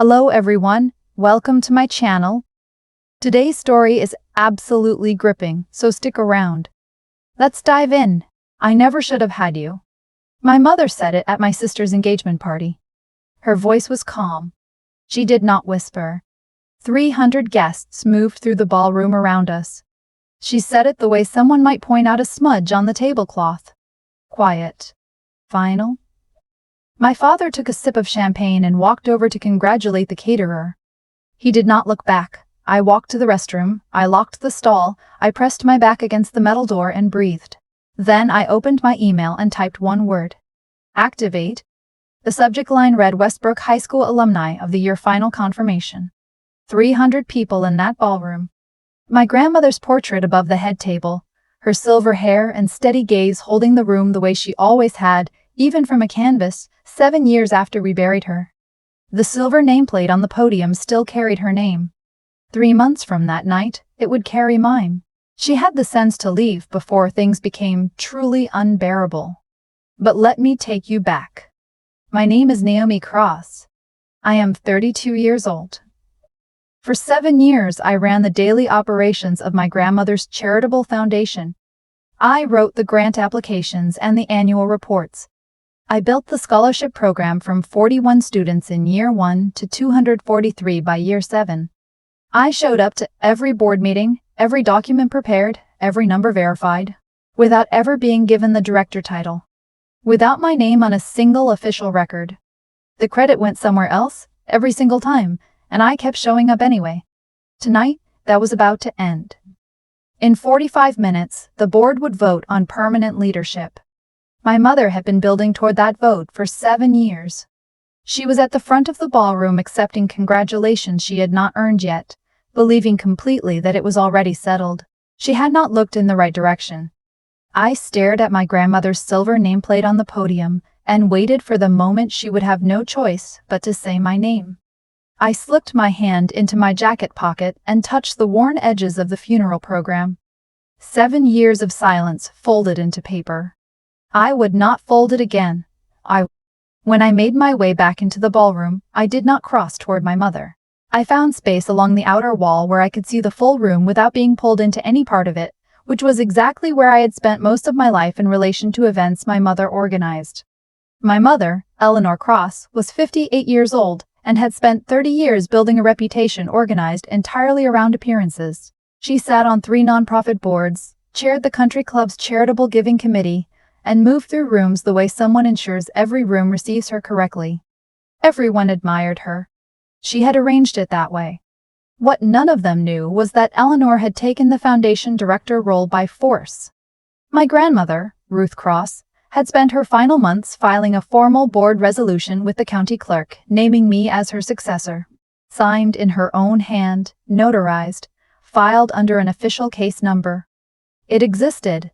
Hello everyone, welcome to my channel. Today's story is absolutely gripping, so stick around. Let's dive in. I never should have had you. My mother said it at my sister's engagement party. Her voice was calm. She did not whisper. 300 guests moved through the ballroom around us. She said it the way someone might point out a smudge on the tablecloth. Quiet. Final. My father took a sip of champagne and walked over to congratulate the caterer. He did not look back. I walked to the restroom, I locked the stall, I pressed my back against the metal door and breathed. Then I opened my email and typed one word. Activate. The subject line read Westbrook High School alumni of the year final confirmation. 300 people in that ballroom. My grandmother's portrait above the head table, her silver hair and steady gaze holding the room the way she always had, even from a canvas, 7 years after we buried her. The silver nameplate on the podium still carried her name. 3 months from that night, it would carry mine. She had the sense to leave before things became truly unbearable. But let me take you back. My name is Naomi Cross. I am 32 years old. For 7 years, I ran the daily operations of my grandmother's charitable foundation. I wrote the grant applications and the annual reports. I built the scholarship program from 41 students in year 1 to 243 by year 7. I showed up to every board meeting, every document prepared, every number verified, without ever being given the director title. Without my name on a single official record. The credit went somewhere else, every single time, and I kept showing up anyway. Tonight, that was about to end. In 45 minutes, the board would vote on permanent leadership. My mother had been building toward that vote for 7 years. She was at the front of the ballroom accepting congratulations she had not earned yet, believing completely that it was already settled. She had not looked in the right direction. I stared at my grandmother's silver nameplate on the podium and waited for the moment she would have no choice but to say my name. I slipped my hand into my jacket pocket and touched the worn edges of the funeral program. 7 years of silence folded into paper. I would not fold it again. When I made my way back into the ballroom, I did not cross toward my mother. I found space along the outer wall where I could see the full room without being pulled into any part of it, which was exactly where I had spent most of my life in relation to events my mother organized. My mother, Eleanor Cross, was 58 years old and had spent 30 years building a reputation organized entirely around appearances. She sat on 3 nonprofit boards, chaired the country club's charitable giving committee, and moved through rooms the way someone ensures every room receives her correctly. Everyone admired her. She had arranged it that way. What none of them knew was that Eleanor had taken the foundation director role by force. My grandmother, Ruth Cross, had spent her final months filing a formal board resolution with the county clerk, naming me as her successor. Signed in her own hand, notarized, filed under an official case number. It existed.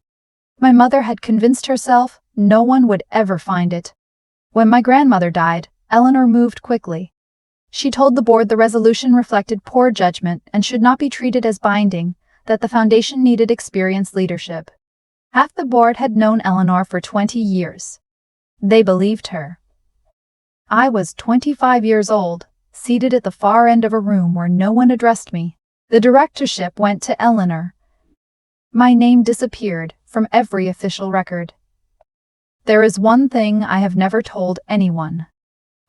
My mother had convinced herself no one would ever find it. When my grandmother died, Eleanor moved quickly. She told the board the resolution reflected poor judgment and should not be treated as binding, that the foundation needed experienced leadership. Half the board had known Eleanor for 20 years. They believed her. I was 25 years old, seated at the far end of a room where no one addressed me. The directorship went to Eleanor. My name disappeared from every official record. There is one thing I have never told anyone.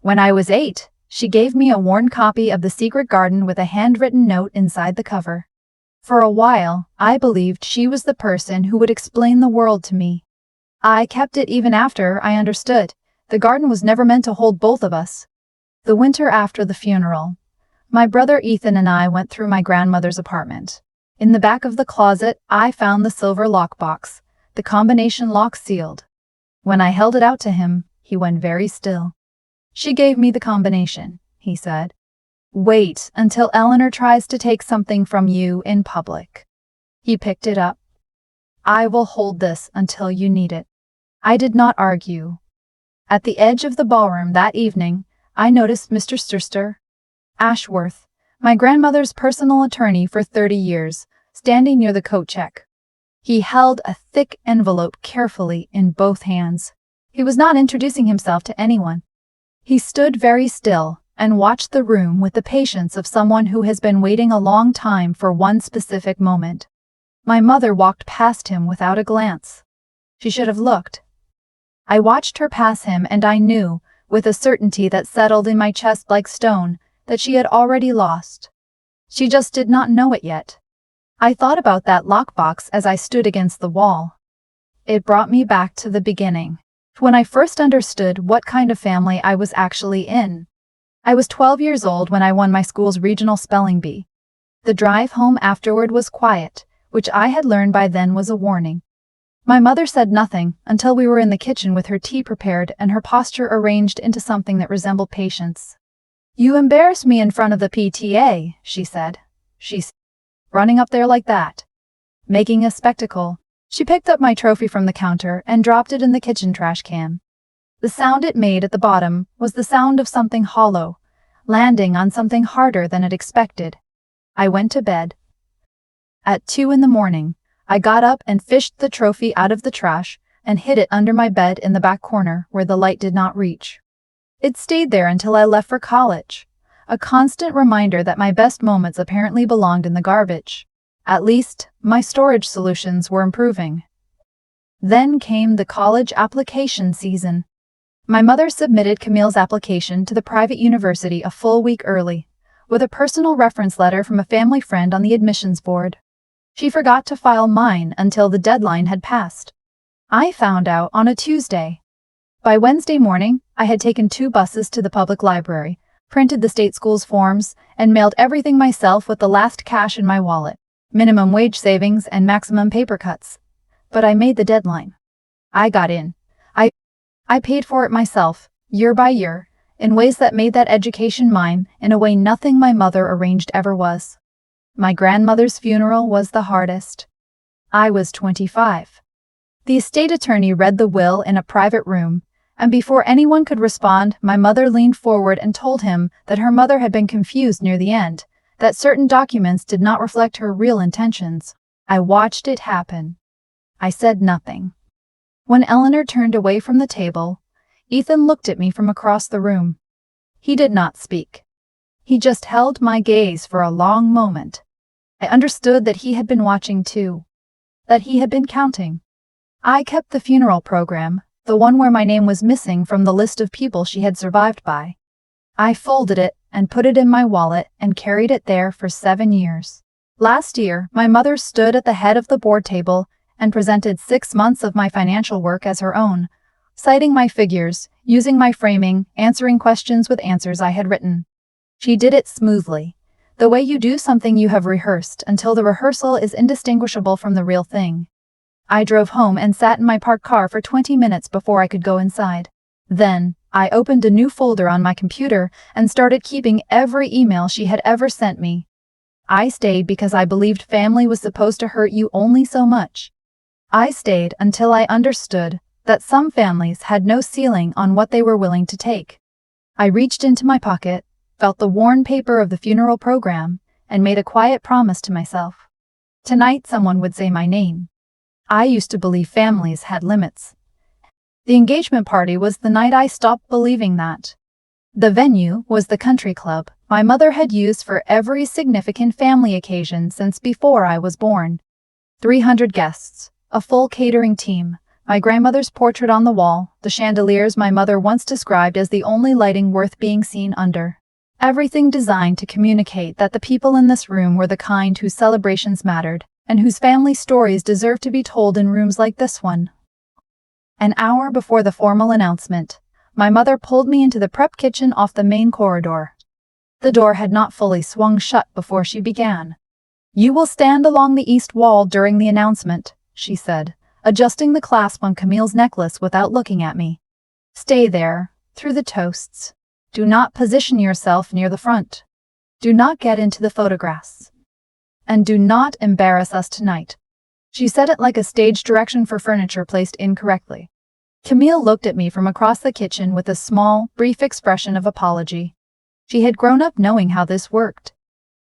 When I was 8, she gave me a worn copy of The Secret Garden with a handwritten note inside the cover. For a while, I believed she was the person who would explain the world to me. I kept it even after I understood the garden was never meant to hold both of us. The winter after the funeral, my brother Ethan and I went through my grandmother's apartment. In the back of the closet, I found the silver lockbox, the combination lock sealed. When I held it out to him, he went very still. She gave me the combination, he said. Wait until Eleanor tries to take something from you in public. He picked it up. I will hold this until you need it. I did not argue. At the edge of the ballroom that evening, I noticed Mr. Sturster Ashworth, my grandmother's personal attorney for 30 years, standing near the coat check. He held a thick envelope carefully in both hands. He was not introducing himself to anyone. He stood very still, and watched the room with the patience of someone who has been waiting a long time for one specific moment. My mother walked past him without a glance. She should have looked. I watched her pass him, and I knew, with a certainty that settled in my chest like stone, that she had already lost. She just did not know it yet. I thought about that lockbox as I stood against the wall. It brought me back to the beginning, when I first understood what kind of family I was actually in. I was 12 years old when I won my school's regional spelling bee. The drive home afterward was quiet, which I had learned by then was a warning. My mother said nothing until we were in the kitchen with her tea prepared and her posture arranged into something that resembled patience. "You embarrassed me in front of the PTA," she said. She's running up there like that, making a spectacle. She picked up my trophy from the counter and dropped it in the kitchen trash can. The sound it made at the bottom was the sound of something hollow, landing on something harder than it expected. I went to bed. At 2 in the morning, I got up and fished the trophy out of the trash and hid it under my bed in the back corner where the light did not reach. It stayed there until I left for college, a constant reminder that my best moments apparently belonged in the garbage. At least, my storage solutions were improving. Then came the college application season. My mother submitted Camille's application to the private university a full week early, with a personal reference letter from a family friend on the admissions board. She forgot to file mine until the deadline had passed. I found out on a Tuesday. By Wednesday morning, I had taken 2 buses to the public library, printed the state school's forms, and mailed everything myself with the last cash in my wallet, minimum wage savings and maximum paper cuts. But I made the deadline. I got in. I paid for it myself, year by year, in ways that made that education mine in a way nothing my mother arranged ever was. My grandmother's funeral was the hardest. I was 25. The estate attorney read the will in a private room, and before anyone could respond, my mother leaned forward and told him that her mother had been confused near the end, that certain documents did not reflect her real intentions. I watched it happen. I said nothing. When Eleanor turned away from the table, Ethan looked at me from across the room. He did not speak. He just held my gaze for a long moment. I understood that he had been watching too, that he had been counting. I kept the funeral program, the one where my name was missing from the list of people she had survived by. I folded it and put it in my wallet and carried it there for 7 years. Last year, my mother stood at the head of the board table and presented 6 months of my financial work as her own, citing my figures, using my framing, answering questions with answers I had written. She did it smoothly, the way you do something you have rehearsed until the rehearsal is indistinguishable from the real thing. I drove home and sat in my parked car for 20 minutes before I could go inside. Then, I opened a new folder on my computer and started keeping every email she had ever sent me. I stayed because I believed family was supposed to hurt you only so much. I stayed until I understood that some families had no ceiling on what they were willing to take. I reached into my pocket, felt the worn paper of the funeral program, and made a quiet promise to myself. Tonight someone would say my name. I used to believe families had limits. The engagement party was the night I stopped believing that. The venue was the country club my mother had used for every significant family occasion since before I was born. 300 guests, a full catering team, my grandmother's portrait on the wall, the chandeliers my mother once described as the only lighting worth being seen under. Everything designed to communicate that the people in this room were the kind whose celebrations mattered, and whose family stories deserved to be told in rooms like this one. An hour before the formal announcement, my mother pulled me into the prep kitchen off the main corridor. The door had not fully swung shut before she began. "You will stand along the east wall during the announcement," she said, adjusting the clasp on Camille's necklace without looking at me. "Stay there, through the toasts. Do not position yourself near the front. Do not get into the photographs. And do not embarrass us tonight." She said it like a stage direction for furniture placed incorrectly. Camille looked at me from across the kitchen with a small, brief expression of apology. She had grown up knowing how this worked.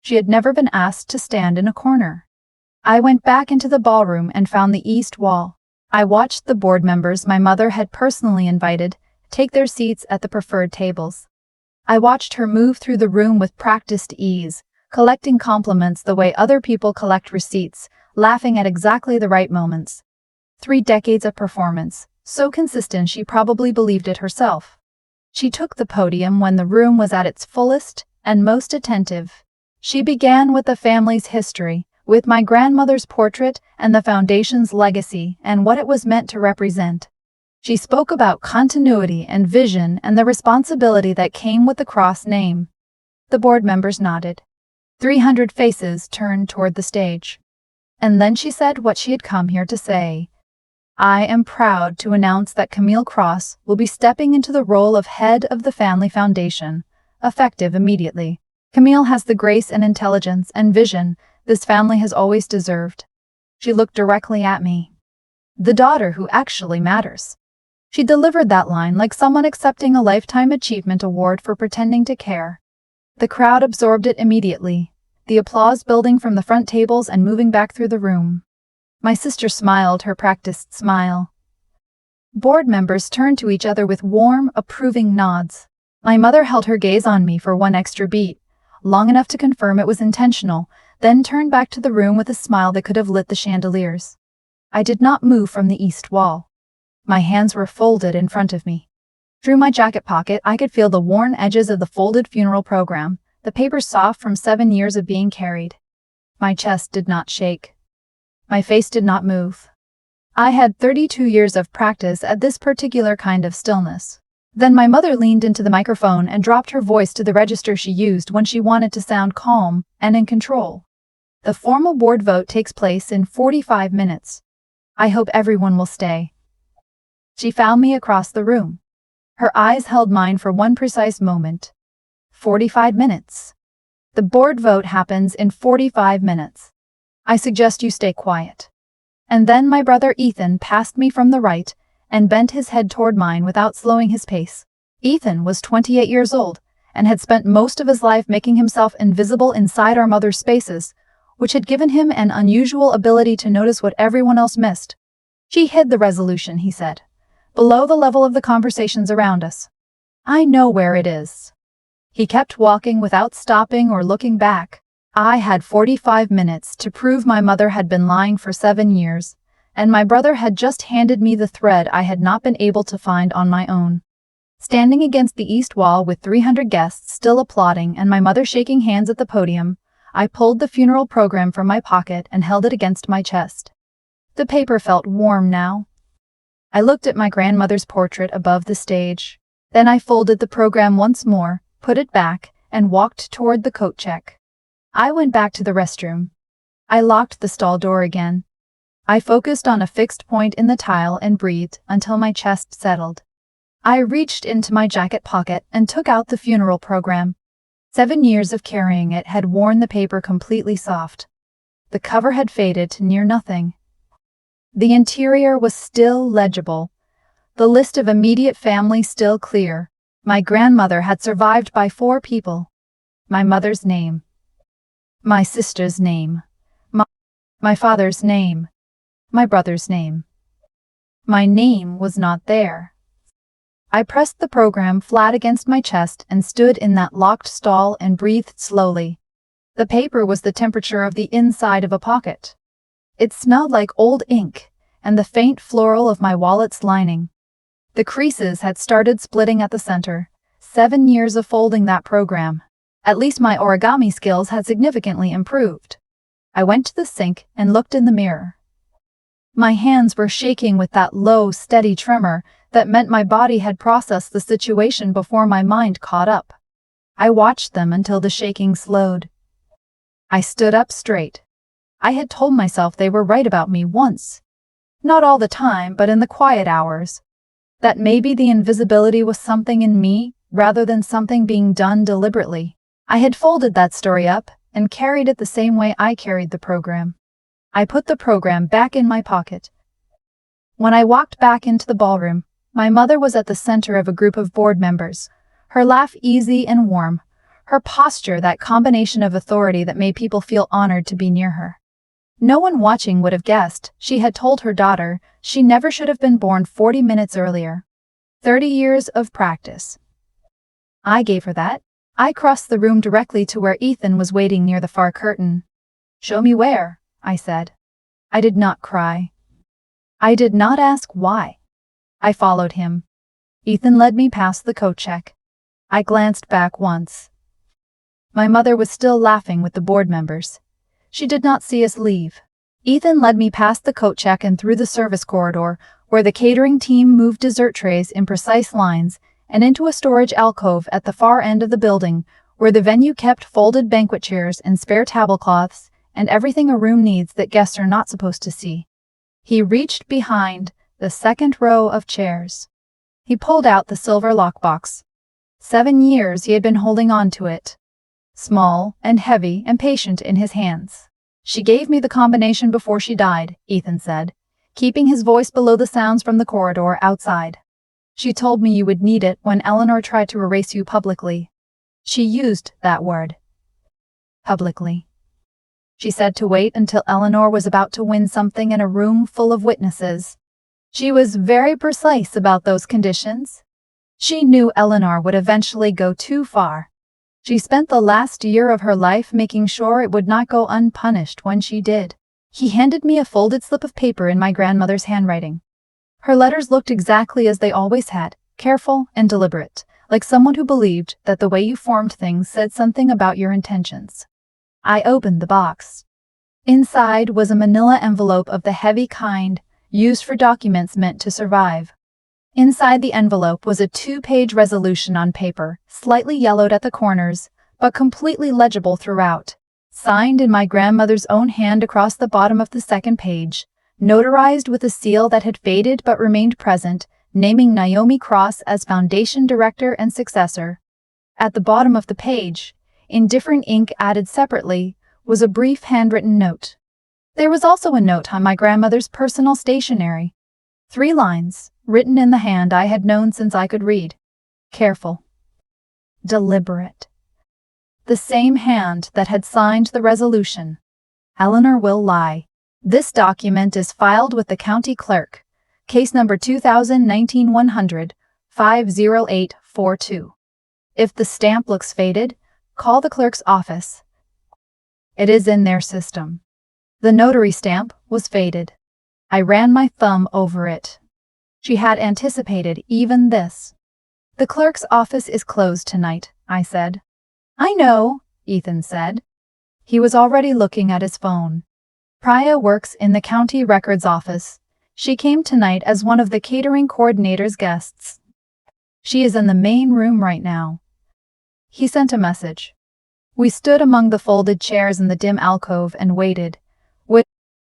She had never been asked to stand in a corner. I went back into the ballroom and found the east wall. I watched the board members my mother had personally invited take their seats at the preferred tables. I watched her move through the room with practiced ease, collecting compliments the way other people collect receipts, laughing at exactly the right moments. 3 decades of performance, so consistent she probably believed it herself. She took the podium when the room was at its fullest and most attentive. She began with the family's history, with my grandmother's portrait and the foundation's legacy and what it was meant to represent. She spoke about continuity and vision and the responsibility that came with the cross name. The board members nodded. 300 faces turned toward the stage. And then she said what she had come here to say. I am proud to announce that Camille Cross will be stepping into the role of head of the family foundation, effective immediately. Camille has the grace and intelligence and vision this family has always deserved. She looked directly at me. The daughter who actually matters. She delivered that line like someone accepting a Lifetime Achievement Award for pretending to care. The crowd absorbed it immediately, the applause building from the front tables and moving back through the room. My sister smiled her practiced smile. Board members turned to each other with warm, approving nods. My mother held her gaze on me for one extra beat, long enough to confirm it was intentional, then turned back to the room with a smile that could have lit the chandeliers. I did not move from the east wall. My hands were folded in front of me. Through my jacket pocket, I could feel the worn edges of the folded funeral program, the paper soft from 7 years of being carried. My chest did not shake. My face did not move. I had 32 years of practice at this particular kind of stillness. Then my mother leaned into the microphone and dropped her voice to the register she used when she wanted to sound calm and in control. The formal board vote takes place in 45 minutes. I hope everyone will stay. She found me across the room. Her eyes held mine for one precise moment. 45 minutes. The board vote happens in 45 minutes. I suggest you stay quiet. And then my brother Ethan passed me from the right and bent his head toward mine without slowing his pace. Ethan was 28 years old and had spent most of his life making himself invisible inside our mother's spaces, which had given him an unusual ability to notice what everyone else missed. She hid the resolution, he said, below the level of the conversations around us. I know where it is. He kept walking without stopping or looking back. I had 45 minutes to prove my mother had been lying for 7 years, and my brother had just handed me the thread I had not been able to find on my own. Standing against the east wall with 300 guests still applauding and my mother shaking hands at the podium, I pulled the funeral program from my pocket and held it against my chest. The paper felt warm now. I looked at my grandmother's portrait above the stage. Then I folded the program once more, put it back, and walked toward the coat check. I went back to the restroom. I locked the stall door again. I focused on a fixed point in the tile and breathed until my chest settled. I reached into my jacket pocket and took out the funeral program. 7 years of carrying it had worn the paper completely soft. The cover had faded to near nothing. The interior was still legible. The list of immediate family still clear. My grandmother had survived by 4 people. My mother's name. My sister's name. My father's name. My brother's name. My name was not there. I pressed the program flat against my chest and stood in that locked stall and breathed slowly. The paper was the temperature of the inside of a pocket. It smelled like old ink and the faint floral of my wallet's lining. The creases had started splitting at the center. 7 years of folding that program. At least my origami skills had significantly improved. I went to the sink and looked in the mirror. My hands were shaking with that low, steady tremor that meant my body had processed the situation before my mind caught up. I watched them until the shaking slowed. I stood up straight. I had told myself they were right about me once. Not all the time, but in the quiet hours. That maybe the invisibility was something in me rather than something being done deliberately. I had folded that story up and carried it the same way I carried the program. I put the program back in my pocket. When I walked back into the ballroom, my mother was at the center of a group of board members, her laugh easy and warm, her posture that combination of authority that made people feel honored to be near her. No one watching would have guessed she had told her daughter she never should have been born 40 minutes earlier. 30 years of practice. I gave her that. I crossed the room directly to where Ethan was waiting near the far curtain. Show me where, I said. I did not cry. I did not ask why. I followed him. Ethan led me past the coat check. I glanced back once. My mother was still laughing with the board members. She did not see us leave. Ethan led me past the coat check and through the service corridor, where the catering team moved dessert trays in precise lines, and into a storage alcove at the far end of the building, where the venue kept folded banquet chairs and spare tablecloths, and everything a room needs that guests are not supposed to see. He reached behind the second row of chairs. He pulled out the silver lockbox. 7 years he had been holding on to it. Small and heavy and patient in his hands. She gave me the combination before she died, Ethan said, keeping his voice below the sounds from the corridor outside. She told me you would need it when Eleanor tried to erase you publicly. She used that word. Publicly. She said to wait until Eleanor was about to win something in a room full of witnesses. She was very precise about those conditions. She knew Eleanor would eventually go too far. She spent the last year of her life making sure it would not go unpunished when she did. He handed me a folded slip of paper in my grandmother's handwriting. Her letters looked exactly as they always had, careful and deliberate, like someone who believed that the way you formed things said something about your intentions. I opened the box. Inside was a manila envelope of the heavy kind, used for documents meant to survive. Inside the envelope was a 2-page resolution on paper, slightly yellowed at the corners, but completely legible throughout. Signed in my grandmother's own hand across the bottom of the second page, notarized with a seal that had faded but remained present, naming Naomi Cross as foundation director and successor. At the bottom of the page, in different ink added separately, was a brief handwritten note. There was also a note on my grandmother's personal stationery. 3 lines, written in the hand I had known since I could read. Careful. Deliberate. The same hand that had signed the resolution. Eleanor will lie. This document is filed with the county clerk. Case number 2019-100, 50842. If the stamp looks faded, call the clerk's office. It is in their system. The notary stamp was faded. I ran my thumb over it. She had anticipated even this. The clerk's office is closed tonight, I said. I know, Ethan said. He was already looking at his phone. Priya works in the county records office. She came tonight as one of the catering coordinator's guests. She is in the main room right now. He sent a message. We stood among the folded chairs in the dim alcove and waited.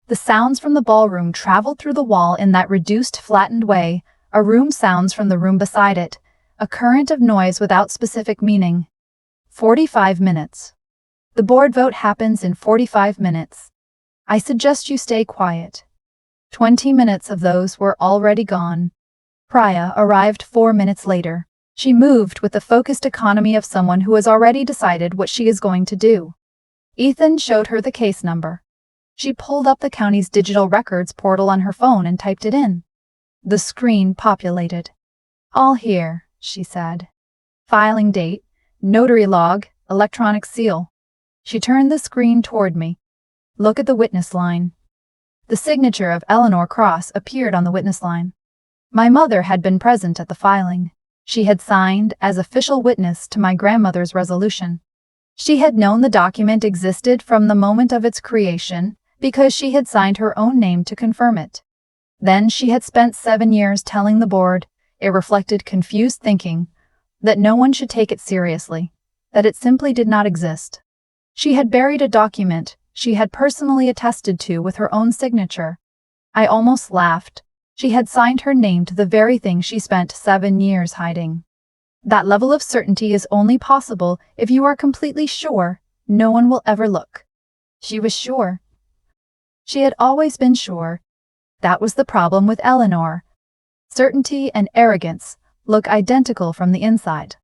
The sounds from the ballroom traveled through the wall in that reduced, flattened way, a room sounds from the room beside it, a current of noise without specific meaning. 45 minutes. The board vote happens in 45 minutes. I suggest you stay quiet. 20 minutes of those were already gone. Priya arrived 4 minutes later. She moved with the focused economy of someone who has already decided what she is going to do. Ethan showed her the case number. She pulled up the county's digital records portal on her phone and typed it in. The screen populated. All here, she said. Filing date, notary log, electronic seal. She turned the screen toward me. Look at the witness line. The signature of Eleanor Cross appeared on the witness line. My mother had been present at the filing. She had signed as official witness to my grandmother's resolution. She had known the document existed from the moment of its creation, because she had signed her own name to confirm it. Then she had spent 7 years telling the board, it reflected confused thinking, that no one should take it seriously, that it simply did not exist. She had buried a document she had personally attested to with her own signature. I almost laughed. She had signed her name to the very thing she spent 7 years hiding. That level of certainty is only possible if you are completely sure no one will ever look. She was sure. She had always been sure. That was the problem with Eleanor. Certainty and arrogance look identical from the inside.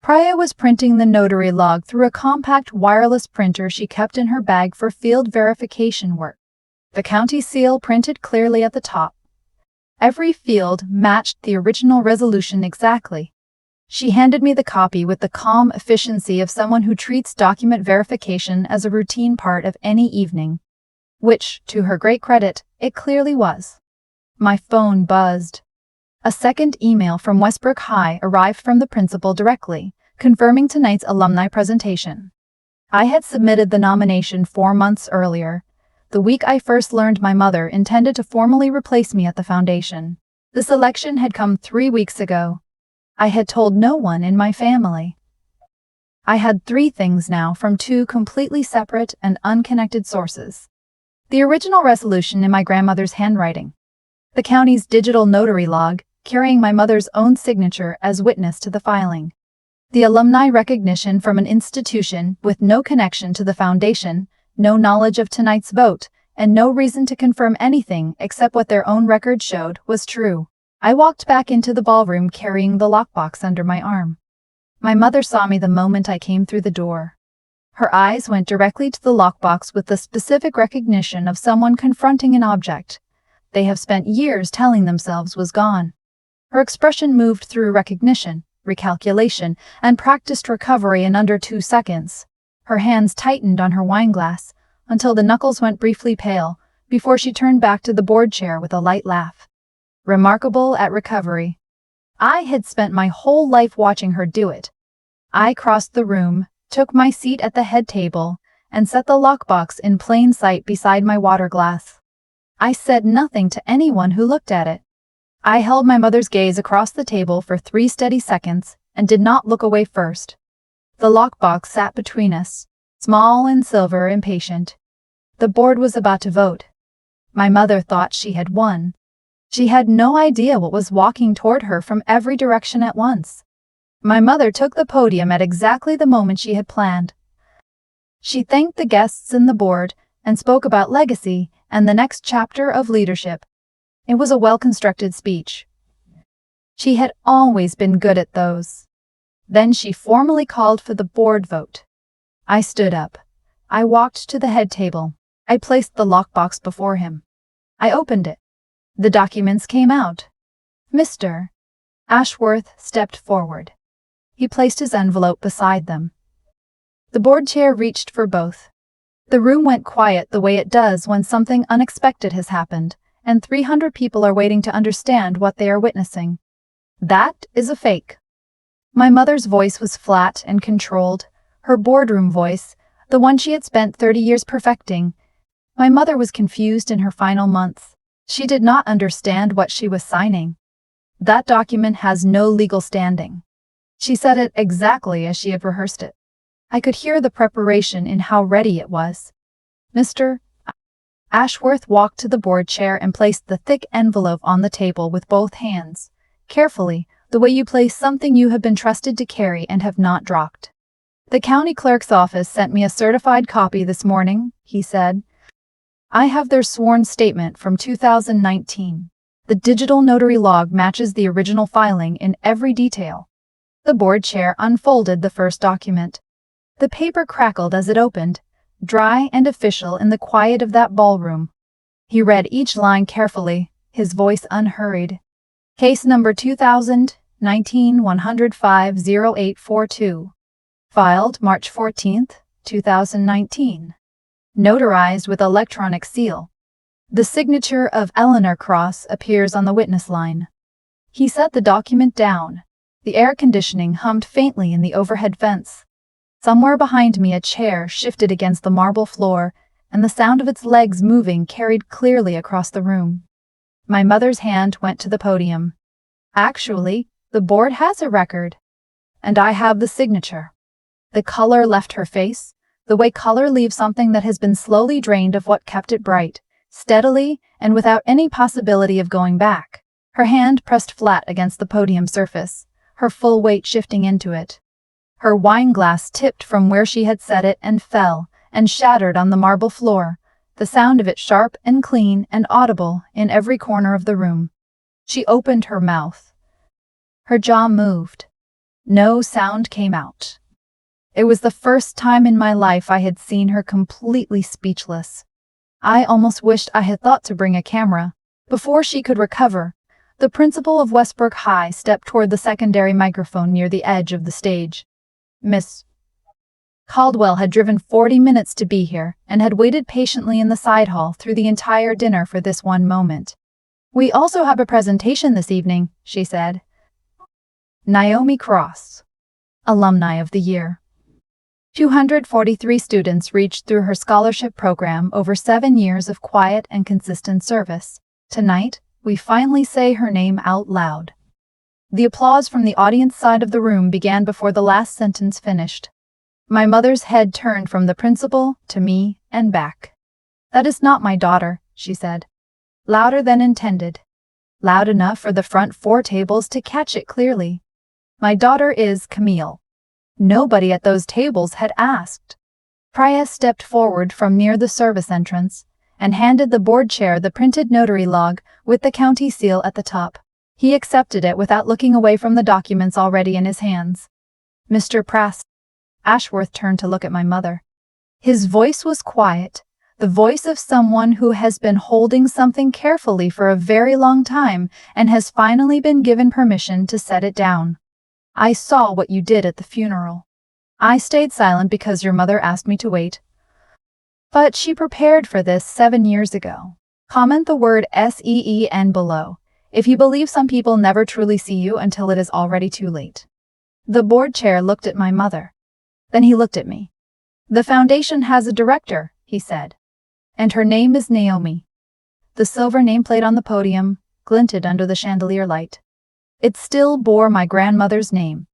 Priya was printing the notary log through a compact wireless printer she kept in her bag for field verification work. The county seal printed clearly at the top. Every field matched the original resolution exactly. She handed me the copy with the calm efficiency of someone who treats document verification as a routine part of any evening. Which, to her great credit, it clearly was. My phone buzzed. A second email from Westbrook High arrived from the principal directly, confirming tonight's alumni presentation. I had submitted the nomination 4 months earlier, the week I first learned my mother intended to formally replace me at the foundation. The selection had come 3 weeks ago. I had told no one in my family. I had 3 things now from 2 completely separate and unconnected sources. The original resolution in my grandmother's handwriting. The county's digital notary log, carrying my mother's own signature as witness to the filing. The alumni recognition from an institution with no connection to the foundation, no knowledge of tonight's vote, and no reason to confirm anything except what their own record showed was true. I walked back into the ballroom carrying the lockbox under my arm. My mother saw me the moment I came through the door. Her eyes went directly to the lockbox with the specific recognition of someone confronting an object they have spent years telling themselves was gone. Her expression moved through recognition, recalculation, and practiced recovery in under 2 seconds. Her hands tightened on her wineglass until the knuckles went briefly pale before she turned back to the board chair with a light laugh. Remarkable at recovery. I had spent my whole life watching her do it. I crossed the room, took my seat at the head table, and set the lockbox in plain sight beside my water glass. I said nothing to anyone who looked at it. I held my mother's gaze across the table for 3 steady seconds and did not look away first. The lockbox sat between us, small and silver, impatient. The board was about to vote. My mother thought she had won. She had no idea what was walking toward her from every direction at once. My mother took the podium at exactly the moment she had planned. She thanked the guests and the board and spoke about legacy and the next chapter of leadership. It was a well-constructed speech. She had always been good at those. Then she formally called for the board vote. I stood up. I walked to the head table. I placed the lockbox before him. I opened it. The documents came out. Mr. Ashworth stepped forward. He placed his envelope beside them. The board chair reached for both. The room went quiet the way it does when something unexpected has happened, and 300 people are waiting to understand what they are witnessing. That is a fake. My mother's voice was flat and controlled, her boardroom voice, the one she had spent 30 years perfecting. My mother was confused in her final months. She did not understand what she was signing. That document has no legal standing. She said it exactly as she had rehearsed it. I could hear the preparation in how ready it was. Mr. Ashworth walked to the board chair and placed the thick envelope on the table with both hands, carefully, the way you place something you have been trusted to carry and have not dropped. The county clerk's office sent me a certified copy this morning, he said. I have their sworn statement from 2019. The digital notary log matches the original filing in every detail. The board chair unfolded the first document. The paper crackled as it opened, dry and official in the quiet of that ballroom. He read each line carefully, his voice unhurried. Case number 2019-105-0842. Filed March 14, 2019. Notarized with electronic seal. The signature of Eleanor Cross appears on the witness line. He set the document down. The air conditioning hummed faintly in the overhead vents. Somewhere behind me a chair shifted against the marble floor, and the sound of its legs moving carried clearly across the room. My mother's hand went to the podium. Actually, the board has a record. And I have the signature. The color left her face, the way color leaves something that has been slowly drained of what kept it bright, steadily, and without any possibility of going back. Her hand pressed flat against the podium surface, her full weight shifting into it. Her wineglass tipped from where she had set it and fell, and shattered on the marble floor, the sound of it sharp and clean and audible in every corner of the room. She opened her mouth. Her jaw moved. No sound came out. It was the first time in my life I had seen her completely speechless. I almost wished I had thought to bring a camera, before she could recover, The principal of Westbrook High stepped toward the secondary microphone near the edge of the stage. Miss Caldwell had driven 40 minutes to be here and had waited patiently in the side hall through the entire dinner for this one moment. We also have a presentation this evening, she said. Naomi Cross, Alumni of the Year. 243 students reached through her scholarship program over 7 years of quiet and consistent service. Tonight, we finally say her name out loud. The applause from the audience side of the room began before the last sentence finished. My mother's head turned from the principal to me and back. That is not my daughter, she said. Louder than intended. Loud enough for the front 4 tables to catch it clearly. My daughter is Camille. Nobody at those tables had asked. Prius stepped forward from near the service entrance and handed the board chair the printed notary log with the county seal at the top. He accepted it without looking away from the documents already in his hands. Mr. Prass. Ashworth turned to look at my mother. His voice was quiet, the voice of someone who has been holding something carefully for a very long time and has finally been given permission to set it down. I saw what you did at the funeral. I stayed silent because your mother asked me to wait. But she prepared for this 7 years ago. Comment the word SEEN below if you believe some people never truly see you until it is already too late. The board chair looked at my mother. Then he looked at me. The foundation has a director, he said. And her name is Naomi. The silver nameplate on the podium glinted under the chandelier light. It still bore my grandmother's name.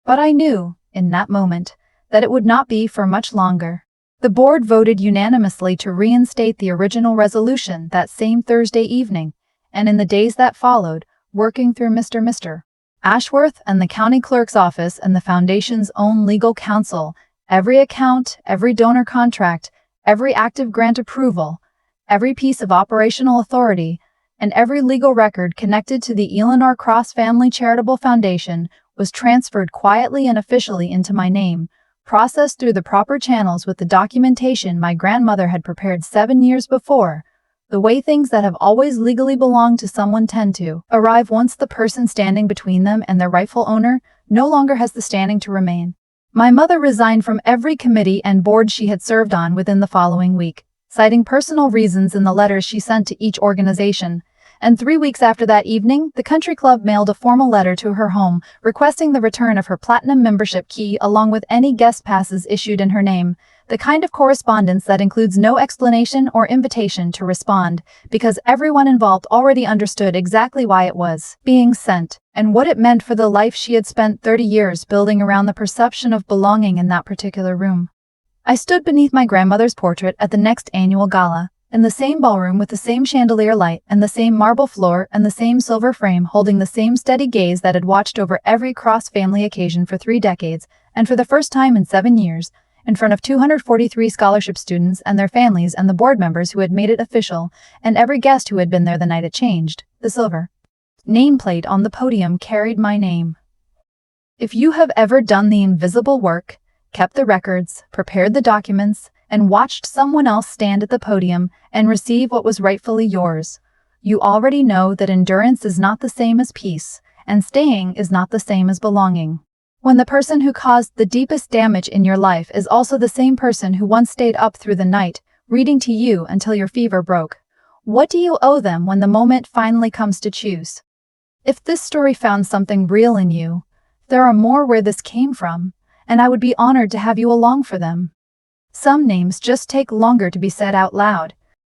But I knew, in that moment, that it would not be for much longer. The board voted unanimously to reinstate the original resolution that same Thursday evening, and in the days that followed, working through Mr. Ashworth and the county clerk's office and the foundation's own legal counsel, every account, every donor contract, every active grant approval, every piece of operational authority, and every legal record connected to the Eleanor Cross Family Charitable Foundation was transferred quietly and officially into my name, processed through the proper channels with the documentation my grandmother had prepared 7 years before, the way things that have always legally belonged to someone tend to arrive once the person standing between them and their rightful owner no longer has the standing to remain. My mother resigned from every committee and board she had served on within the following week, citing personal reasons in the letters she sent to each organization. And 3 weeks after that evening, the country club mailed a formal letter to her home requesting the return of her platinum membership key along with any guest passes issued in her name, the kind of correspondence that includes no explanation or invitation to respond, because everyone involved already understood exactly why it was being sent, and what it meant for the life she had spent 30 years building around the perception of belonging in that particular room. I stood beneath my grandmother's portrait at the next annual gala, in the same ballroom with the same chandelier light and the same marble floor and the same silver frame, holding the same steady gaze that had watched over every cross-family occasion for 3 decades, and for the first time in 7 years, in front of 243 scholarship students and their families and the board members who had made it official, and every guest who had been there the night it changed. The silver nameplate on the podium carried my name. If you have ever done the invisible work, kept the records, prepared the documents, and watched someone else stand at the podium and receive what was rightfully yours, you already know that endurance is not the same as peace, and staying is not the same as belonging. When the person who caused the deepest damage in your life is also the same person who once stayed up through the night, reading to you until your fever broke, what do you owe them when the moment finally comes to choose? If this story found something real in you, there are more where this came from, and I would be honored to have you along for them. Some names just take longer to be said out loud,